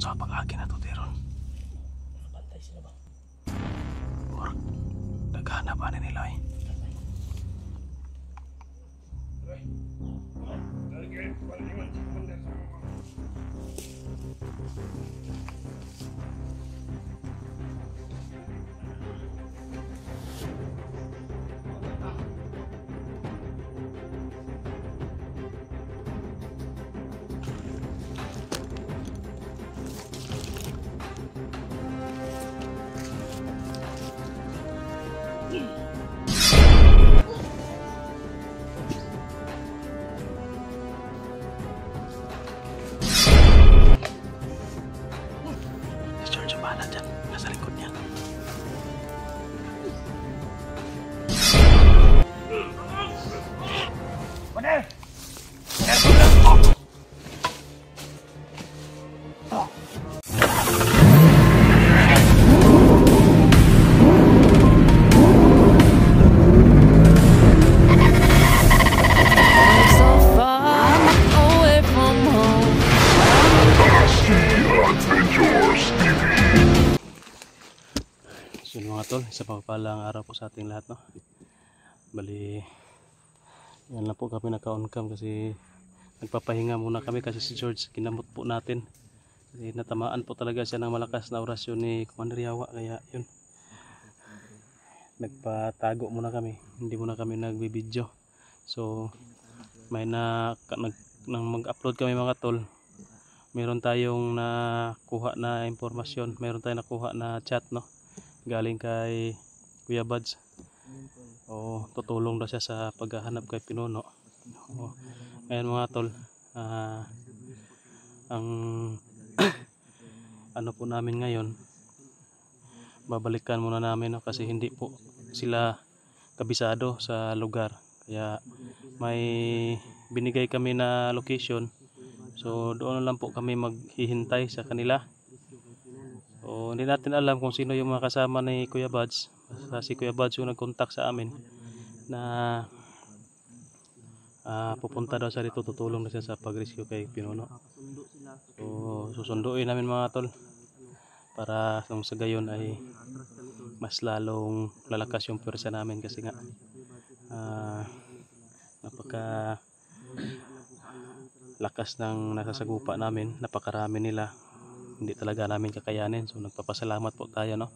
sa pag-agi na to Teron. Bantay sila ba? Or naghanap ano nila eh. Si George bahala dyan, nasa likod niya. So yun mga tol, isa pagpalang araw po sa ating lahat, no? Bali, yan lang po kami naka-on cam kasi nagpapahinga muna kami kasi si George kinamot po natin. Kasi natamaan po talaga siya ng malakas na orasyon ni Commander Yawa, kaya yun. Nagpatago muna kami, hindi muna kami nagbibideo. So may nang mag-upload kami mga tol. Meron tayong nakuha na impormasyon, meron tayong nakuha na chat, no? Galing kay Kuya Buds. O tutulong daw siya sa paghahanap kay Pinuno. O, ayan mga tol, ang ano po namin ngayon, babalikan muna namin, no? Kasi hindi po sila kabisado sa lugar, kaya may binigay kami na location, so doon lang po kami maghihintay sa kanila. So hindi natin alam kung sino yung mga kasama ni Kuya Buds. Basta si Kuya Buds yung nag-contact sa amin na pupunta daw sa dito, tutulong na siya sa pag-rescue kay Pinuno. So susunduin namin mga tol, para kung sa gayon ay mas lalong lalakas yung pwersa namin, kasi nga napaka lakas ng nasasagupa namin, napakarami nila, hindi talaga namin kakayanin. So nagpapasalamat po tayo, no,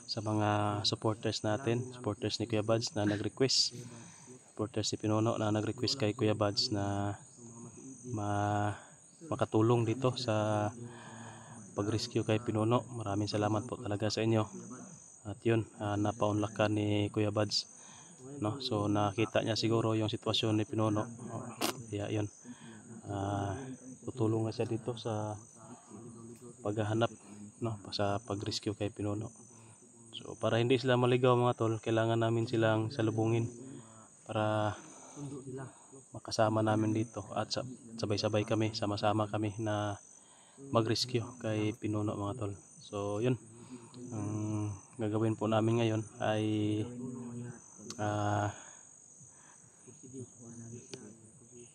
sa mga supporters natin, supporters ni Kuya Buds na nag-request, supporters ni Pinuno na nag-request kay Kuya Buds na makatulong dito sa pag-rescue kay Pinuno. Maraming salamat po talaga sa inyo. At yun, napaunlakan ni Kuya Buds, no? So nakita niya siguro yung sitwasyon ni Pinuno, kaya yun, tutulong na siya dito sa paghahanap, no, sa pag-rescue kay Pinuno. So para hindi sila maligaw mga tol, kailangan namin silang salubungin para makasama namin dito at sabay-sabay kami, sama-sama kami na mag-rescue kay Pinuno mga tol. So yun, ang gagawin po namin ngayon ay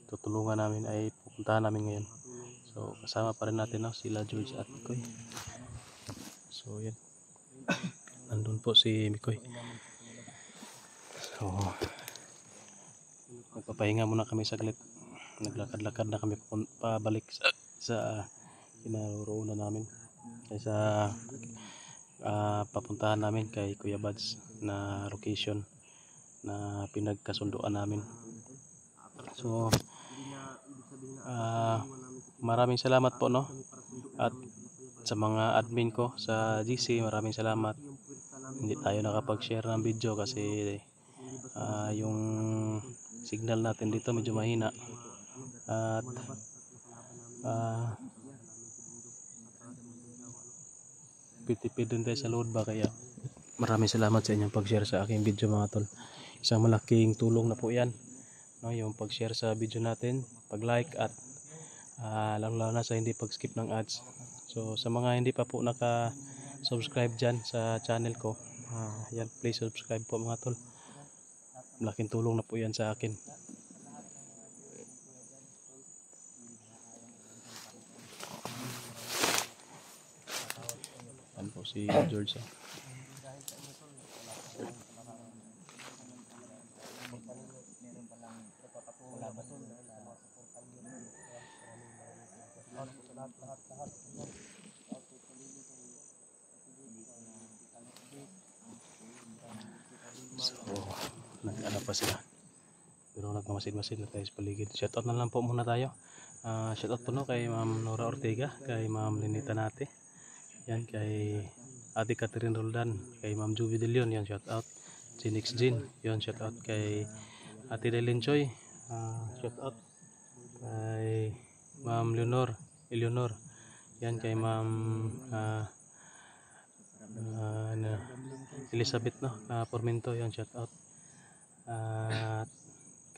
tutulungan namin, ay pupuntahan namin ngayon. So kasama pa rin natin, no, sila George at Mikoy. So yan, nandun po si Mikoy. So magpapahinga muna kami saglit, naglakad-lakad na kami pabalik sa kinaroroonan namin, sa papuntahan namin kay Kuya Buds na location na pinagkasunduan namin. So maraming salamat po, no, at sa mga admin ko sa GC, maraming salamat. Hindi tayo nakapag-share ng video kasi yung signal natin dito medyo mahina, at tipid din tayo sa load ba, kaya maraming salamat sa inyong pag-share sa aking video mga tol. Isang malaking tulong na po yan, no, yung pag-share sa video natin, pag-like, at lalo na sa hindi pag-skip ng ads. So sa mga hindi pa po naka-subscribe dyan sa channel ko, yan, please subscribe po mga tol. Malaking tulong na po yan sa akin. si George. So, nag-ano pa sila. Pero nagmamasid-masid na tayo sa paligid. Shoutout na lang po muna tayo. Shoutout po no kay Ma'am Nora Ortega, kay Ma'am Lenita Nate. Yan, kay Ate Catherine Roldan, kay Ma'am Juvie De Leon, yan shoutout. Jinix Jin, yan shoutout kay Ate Delen Choi. Shoutout kay Ma'am Eleanor. Yan kay Ma'am Elizabeth no, Pormento, yan shoutout. At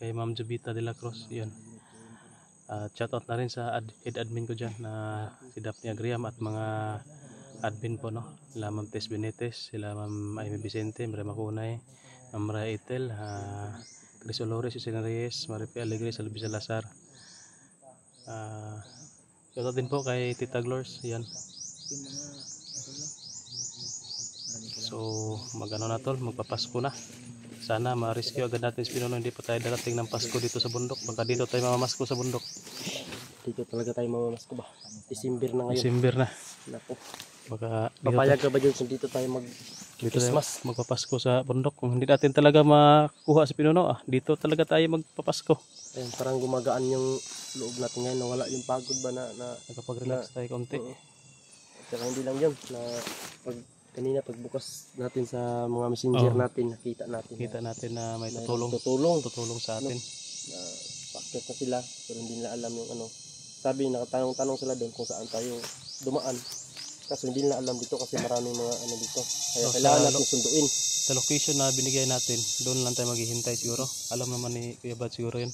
kay Ma'am Jubita de la Cruz, yan. Shoutout na rin sa head admin ko dyan na si Daphne Agriam at mga admin po no, sila Ma'am Tess Benitez, sila Ma'am Amy Vicente, Maria Macunay, Ma'am Maria Itel, Chris Olores, Susana Reyes, Maripe Alegre, Salvi Salazar. Shoutout din po kay Tita Glors, yan. So magano na tol, magpapasko na. Sana ma-rescue agad natin si Pinuno, hindi pa tayo darating ng Pasko dito sa bundok. Baka dito tayo mamamasko sa bundok. Dito talaga tayo mamamasko ba? December na ngayon. December na. Naku. Baka dito Papayag ka ba dyan dito tayo dito tayo magpapasko sa bundok. Kung hindi natin talaga makuha si Pinuno, dito talaga tayo magpapasko. Ayun, parang gumagaan yung loob natin ngayon. Nawala yung pagod ba na Nakapag-relax tayo konti. Saka hindi lang yun. Kanina pagbukas natin sa mga messenger natin, nakita natin na may tutulong sa atin. Na packet na sila, pero hindi nila alam yung ano. Sabi, nakatanong-tanong sila doon kung saan tayo dumaan. Kaso hindi nila alam dito kasi maraming mga ano dito. Kaya kailangan natin sunduin. Sa location na binigay natin, doon lang tayo maghihintay siguro. Alam naman ni Kuya Bad siguro yun.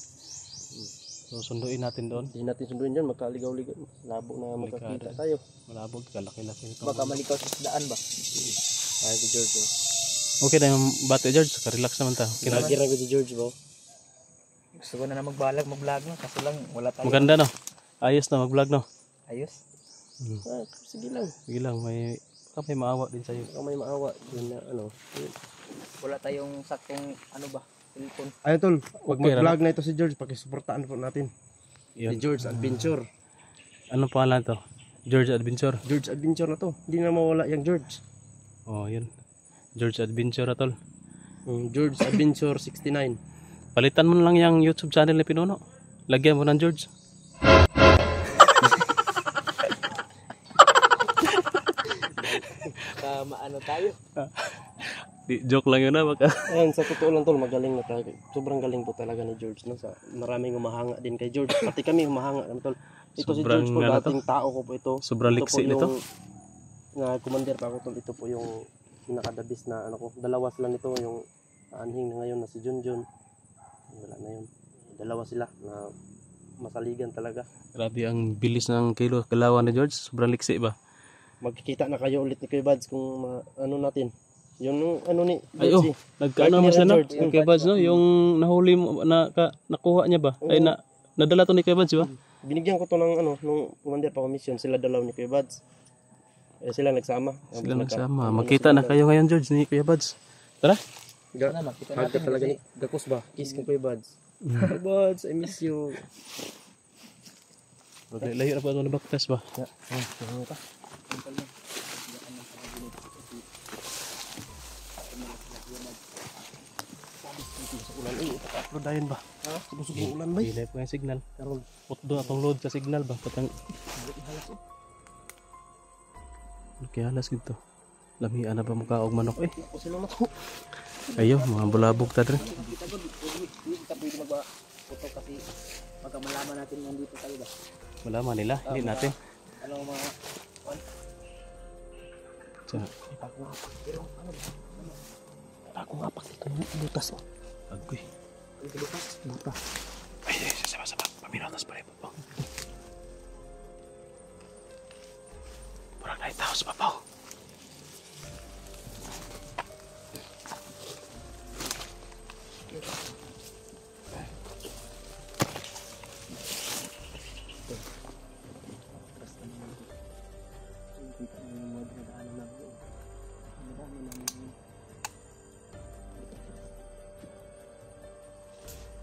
So sunduin natin doon. Hindi natin sunduin dyan, magkaligaw-ligaw. Labo na magkakita tayo. Malabog, kalaki-laki nito. Baka malikaw sa daan ba? Ay, si George. Okay na yung bate George, relax naman tayo. Kinagirang ko si George ba? Gusto ko na mag-vlog no, kaso lang wala tayo. Maganda no? Ayos na mag-vlog no? Ayos? Sige lang. Sige lang, may maawa din sa'yo. Baka may maawa. Yun na ano. Wala tayong saktong ano ba? Cellphone. Ayun tol, huwag mag-vlog na ito si George, pakisuportaan po natin. Yun. Si George Adventure. Anong pangalan to? George Adventure. George Adventure na to. Hindi na mawala yung George. Oh, yun. George Adventure atol. George Adventure 69. Palitan mo na lang yung YouTube channel ni Pinuno. Lagyan mo ng George. Maano tayo? Joke lang yun na. Ayun, sa totoo lang tol, magaling na talaga. Sobrang galing po talaga ni George. No? Maraming humahanga din kay George. Pati kami humahanga kami tol. Ito Sobrang si George po, dating tao ko po ito. Sobrang liksi nito. Na commander pa ako tol. Ito po yung pinakadabis na ano ko. Dalawa sila nito, yung anhing na ngayon na si Junjun. Wala na yun. Dalawa sila na masaligan talaga. Grabe ang bilis ng kalawan ni George. Sobrang liksi ba? Magkikita na kayo ulit ni Kuya Bads kung ano natin. Yung ano ni Ay, nagkaano naman siya no? Yung Kuya Bads no? Yung nahuli mo, nakuha niya ba? Ay, nadala to ni Kuya Bads ba? Binigyan ko to ng ano, nung commander pa commission, sila dalaw ni Kuya Bads. Sila nagsama. Magkita na kayo ngayon George ni Kuya Bads. Tara. Hagka talaga ni Gakos ba? Kiss ko Kuya Bads. Kuya Bads, I miss you. Layo na pa ito na baktas ba? Ulan upload dayon ba? Subusog ng ulan ba? Pilay po yung signal. Karon doon atong load sa signal ba? Patang kaya alas gito. Lamian na ba mukha og manok eh? Ayo, mga bulabog ta dre. Kita pwede magpa-photo kasi pagka malaman natin nandito tayo ba? Malaman nila, hindi natin. Ano mga Ako nga pa dito ng butas oh. Agoy. Butas. Ay, sama-sama. Paminotas pa rin po. Parang naitaw sa papaw.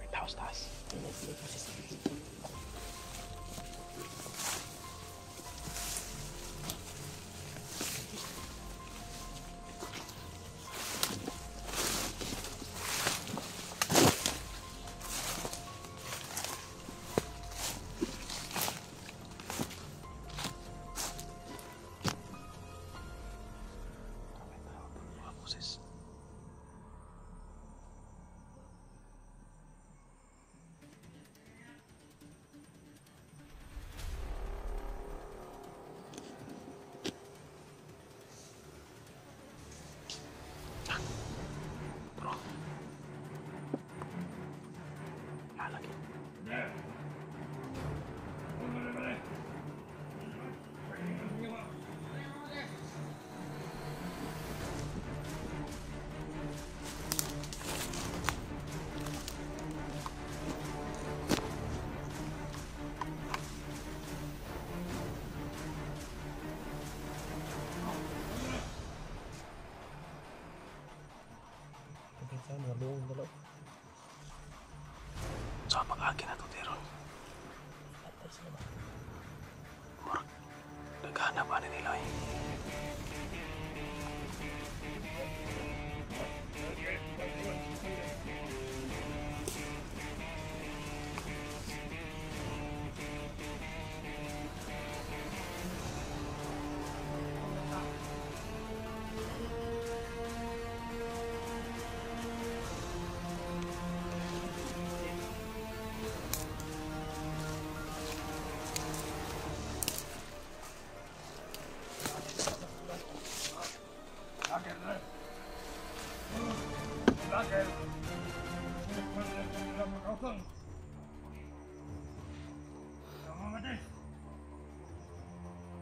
May tao sa taas. Mga boses. Bro. Lalaki. So, pag-agi na ito, Teron. Murag, naghanap ba nila eh.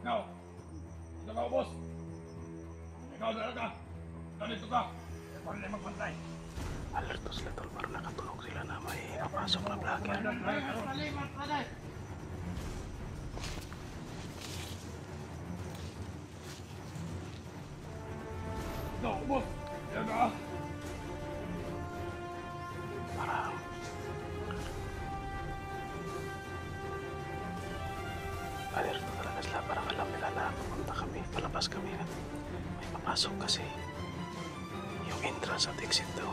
Ikaw! Ito ka, boss! Ikaw talaga! Ganito ka! Ikaw na magpantay! Alerto sila tol, para nakatulog sila na may papasok na vlogger. Ito, boss! Ito ka! Para alerto talaga sila, parang alam nila na pupunta kami, palabas kami na may papasok kasi yung entrance at exit daw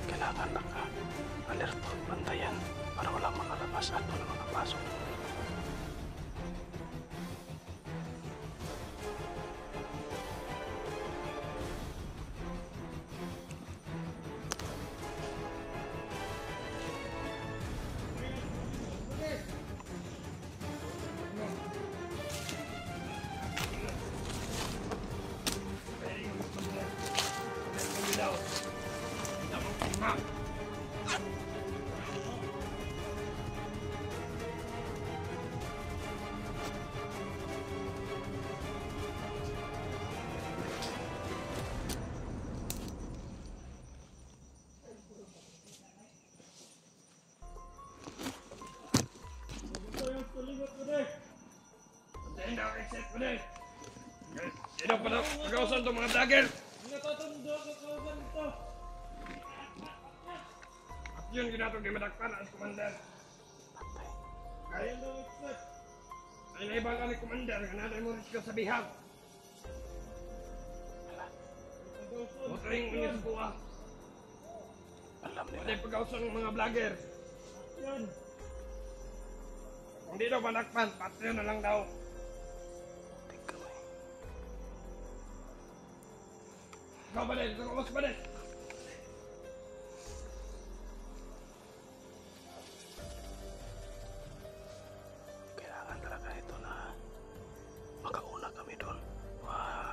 kailangan naka-alerto, bantayan para walang makalabas at walang makapasok. Hindi ako exit ko din! Sino pa na pagkawasan itong mga dagger? At yun ginatong di madakpan ang commander. Kaya ay naibang ka ni commander nga natin mo rin sa bihag. Mutring mo niya sa buwa. Alam nila. Pwede pagkawasan ng mga vlogger. Kung di daw madakpan, patreon na lang daw. Tingkamay. Ikaw ba din? Ikaw ba din? Kailangan talaga ito na makauna kami doon.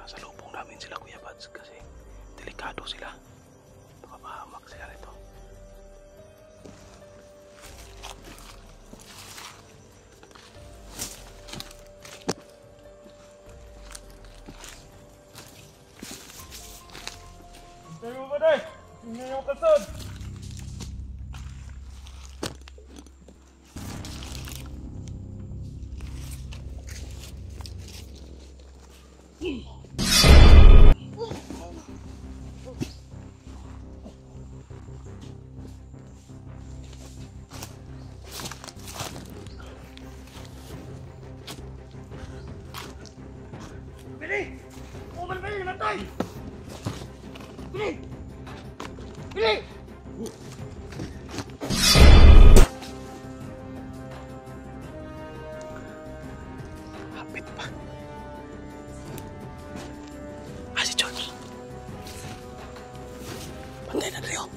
Sa lubong namin sila Kuya Bads kasi delikado sila. Mapahamak sila nito. Tayo ba din? Hindi yung kasod! Hapit pa. Ah, si George. Pantay na Rio.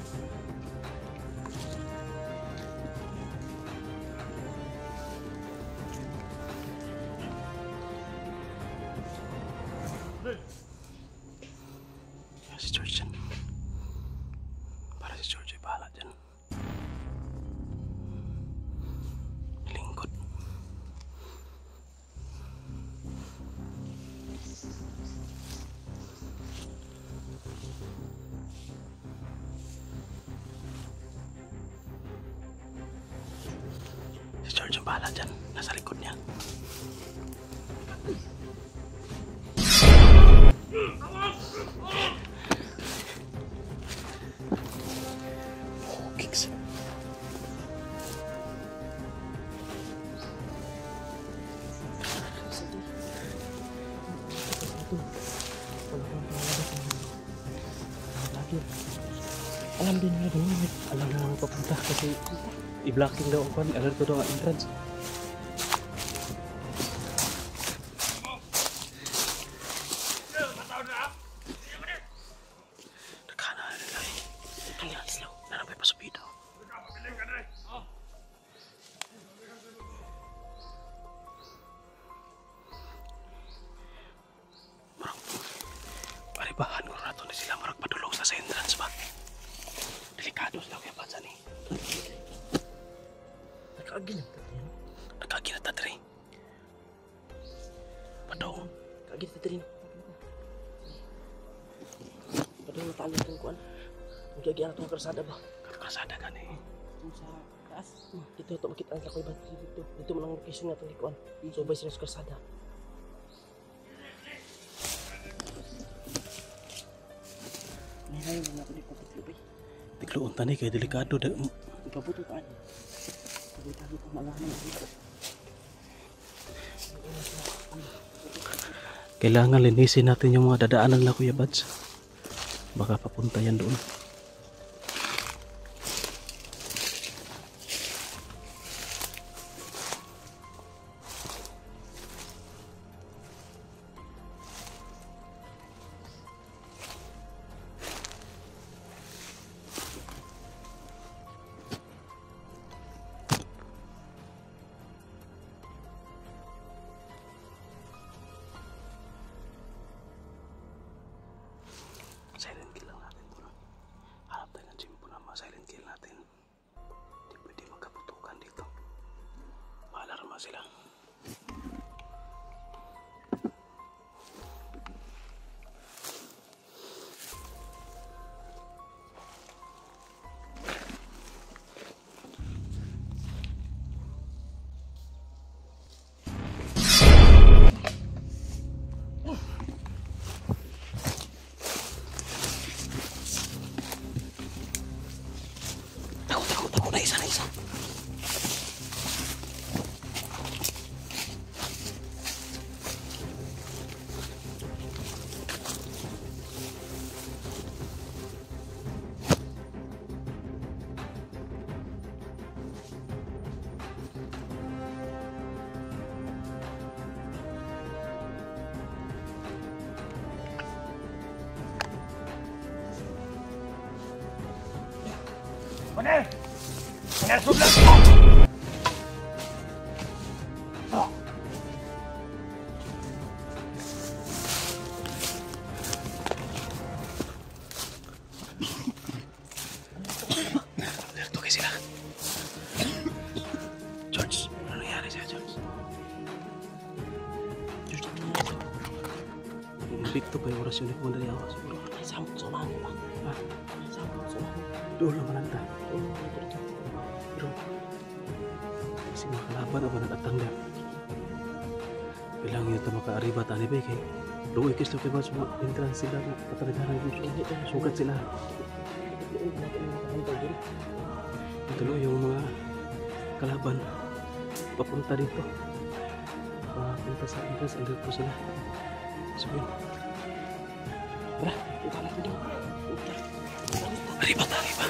Si George yan. Para si George ay bahala dyan. Lingkod. Si George ang bahala dyan. Nasa likod niya. Kicks. Alam din nila doon. Alam na naman papunta kasi i-blocking daw ang kwan. Alert daw ang entrance. Nakana na nila eh. Kaya slow. Nanapay pa sa bitaw. Marang paribahan ko nato na sila marang padulong sa entrance ba. Delikado sila kaya pansa ni. Nagkaginat na dre. Padong. Kagit sa trin. Padong natalo itong kuan. Magkagyan na itong karsada ba? Kasada ka ni. Sa taas. Dito ito makita ang lakoy ba dito. Dito mo lang location na itong kuan. So bay sila sa karsada. May mo na ako dito patlubi. Tigloon tani kay delikado. Ipabuto ka ano. Ipabuto ka malaman dito. Kailangan linisin natin yung mga dadaanan na Kuya Bads. Baka papunta yan doon. Silent kill lang natin to. Hanap tayo ng chimpo na silent kill natin. Hindi pwede magkaputukan dito. Maalarma sila. Takot na isa. Mana? Mana sudah? Alerto kayo sila. George, ano nangyari sa'yo, George? George, ano nangyari? Invicto pa yung orasyon ni Commander Yawa siguro. Ay, sambot sa umahan ba? Ha? Ay, sambot sa umahan. Doon naman ang tayo. Dito. Pero, kasi mga kalaban ako natatangga. Kailangan nyo ito makaariba tani ba kay doon ikis lang kayo sa entrance sila na kataragaran yung sugat sila. Tuloy yung mga kalaban papunta dito. Papunta sa entrance, andun po sila. So yun. Arriba, arriba.